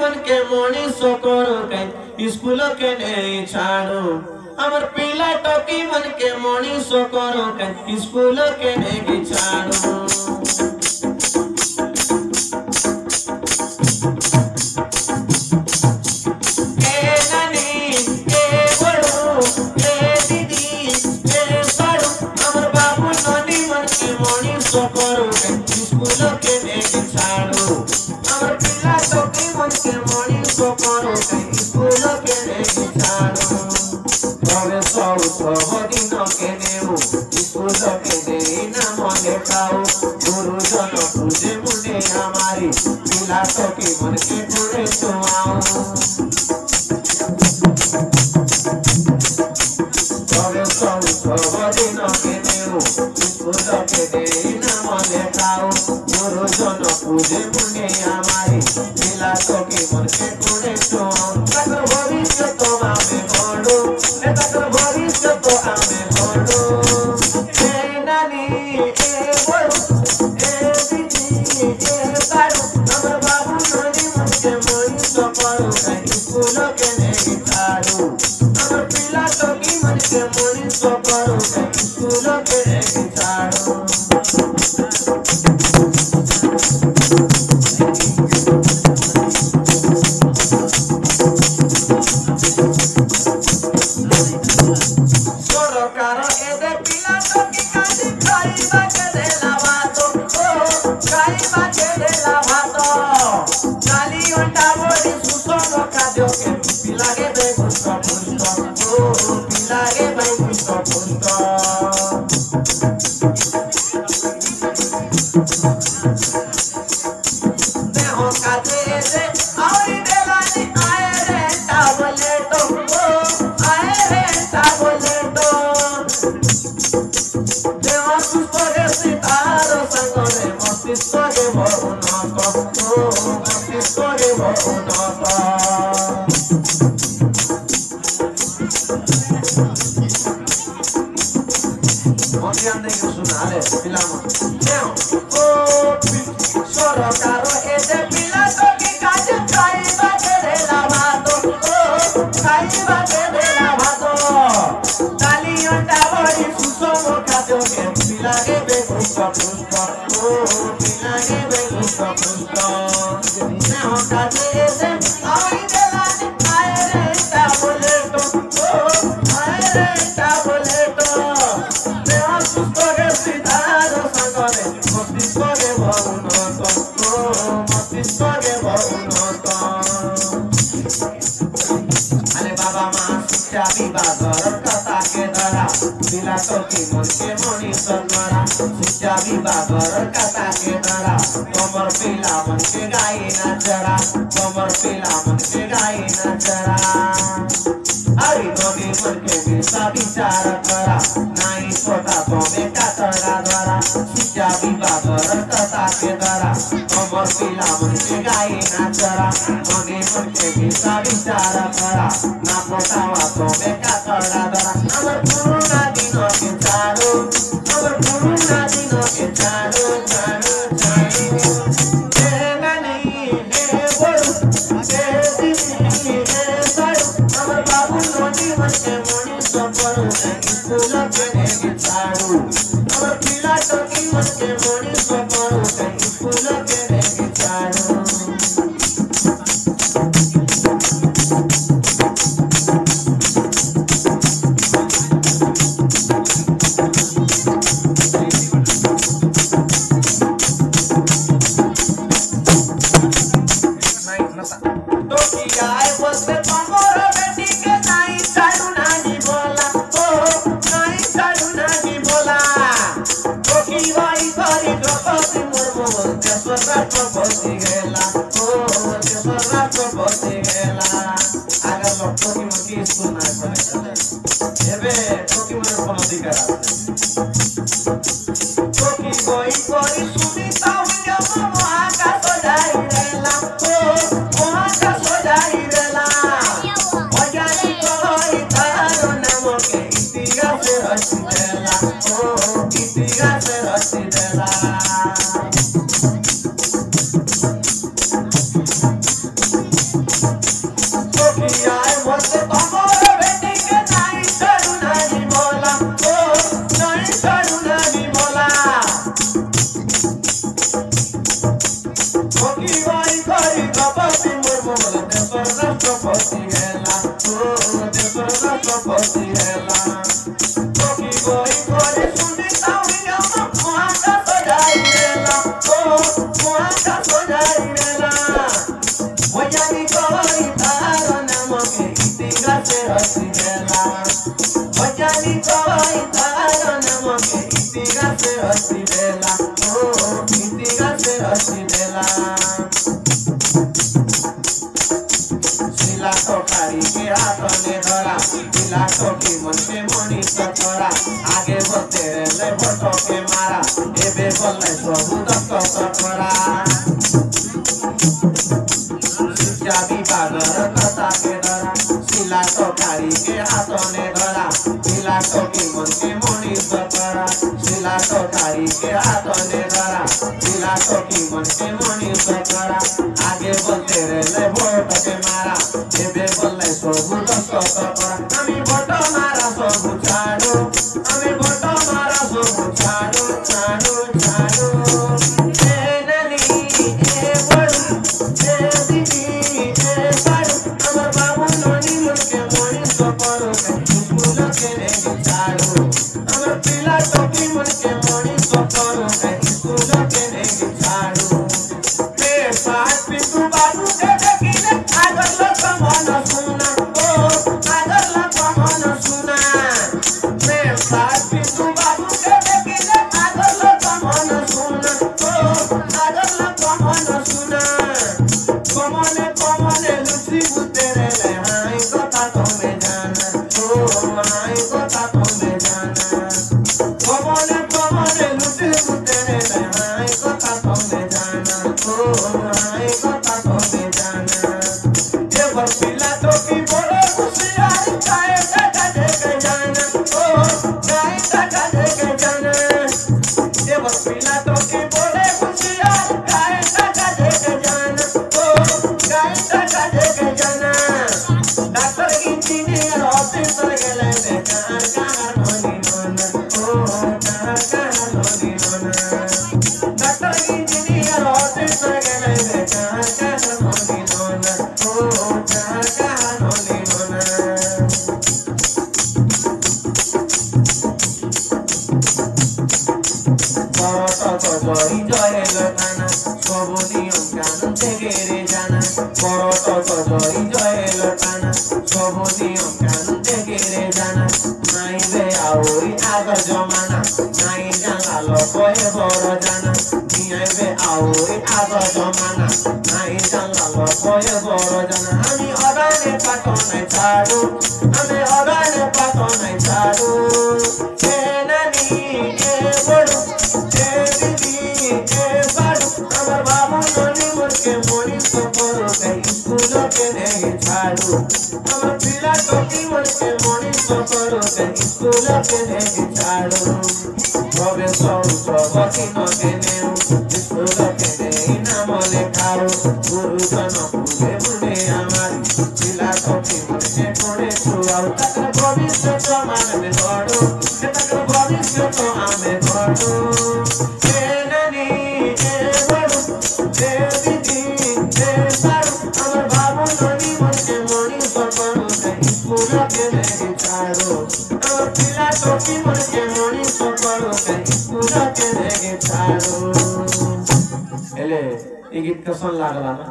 मन के मनीष करो स्कूल के नहीं छाड़ो अमर पिला टोकी मन के मनीष करो स्कूल के नहीं छाड़ो गुरुजन पूजे मुने हमारी मिला तो की मन के पूरे तो आओ दिन के देव स्कूल के दिन मने खाओ गुरुजन पूजे मुने हमारी मिला तो की मन के पूरे तो तक भविष्य तो आमे बड़ो तक भविष्य तो आमे बड़ो ए नानी ए बड़ो ए दीदी ए तारू हमर बाबू नदी मन के मोई तो करो कहीं स्कूल के नहीं तारू हमर पिला तो की मन के मोई तो करो कहीं स्कूल के नहीं तारू करा शिक्षा विभागर कथा के डरा शिला टोकारी के हाथों ने धरा शिला टोकी मन के मनीष करा शिला टोकारी के हाथों ने धरा शिला टोकी मन के मनीष करा आगे बोलते रहे भोट के मारा एबे बोले सबू दस्त करा हमें भोट मारा सबू छाड़ो हमें भोट मारा सबू छाड़ो छाड़ो छाड़ो ए नानी ए बड़ू ए दीदी ए साड़ू अमर बाबू ननी मन के मनीष करो स्कूल के नहीं छाड़ो अमर पीला टोकी मन के मनीष करो स्कूल के नहीं छाड़ो मेरे साथ पिंटू बाबू के देखिले आगर लगा मन सुना ओ आगर लगा मन सुना मेरे साथ पिंटू बाबू के देखिले आगर लगा मन सुना ओ आगर लगा मन सुना कमले लुची बुतेरे ले हाय कथा तुम्हें जाना ओ हाय कथा तुम्हें जाना कमले लुची बुतेरे ले हाय कथा तुम्हें जाना ओ हाय कथा तुम्हें जाना ये बर्फीला टोकी बोले खुशियारी गाय काका देके जाना ओ गाय काका देके जाना ये बर्फीला टोकी बोले खुशियारी गाय काका देके जाना ओ गाय काका देके जाना डॉक्टर इंजीनियर ऑफिसर गेले बेकार कार होनी नोना ओ कार होनी नोना डॉक्टर इंजीनियर ऑफिसर गेले बेकार कार होनी नोना ओ कार होनी नोना जरी जय लटाना सब नियम कानून থেকে রে জানা করত জরি জয় লটানা সব নিয়ম কানून থেকে রে জানা নাইবে আউরি আগর জমানা নাই জানা লকয়ে বড় জানা নিয়াইবে আউরি আগর জমানা নাই জানা লকয়ে বড় জানা আমি অগানে পাটনাই ছাড়ু আমি অগানে পাটনাই ছাড়ু এ নানি এ বড়ু এ দিদি এ বাড়ু আমার বাবু ননি মুরকে মনিষ কरो स्कूल के नहीं छाड़ू আমার পিলা টকি মুরকে মনিষ करो स्कूल के नहीं छाड़ू তবে সরস্বতী নকে নেও স্কুল के नहीं নাম লেখাও গুরুজন পুজে মুনে আমার পিলা টকি মুরকে করে ছুয়াও তার ভবিষ্যৎ মানবে বড় তার ভবিষ্যৎ আমি বড় এ নানি এ বড় এ দিদি এ সারু আমার বাবু ননি মুরকে মনিষ কৰো স্কুল के नहीं छाड़ो আমার পিলা টকি মুরকে মনিষ करो स्कूल के नहीं छाड़ो एले ई गीत कैसन लागला ना।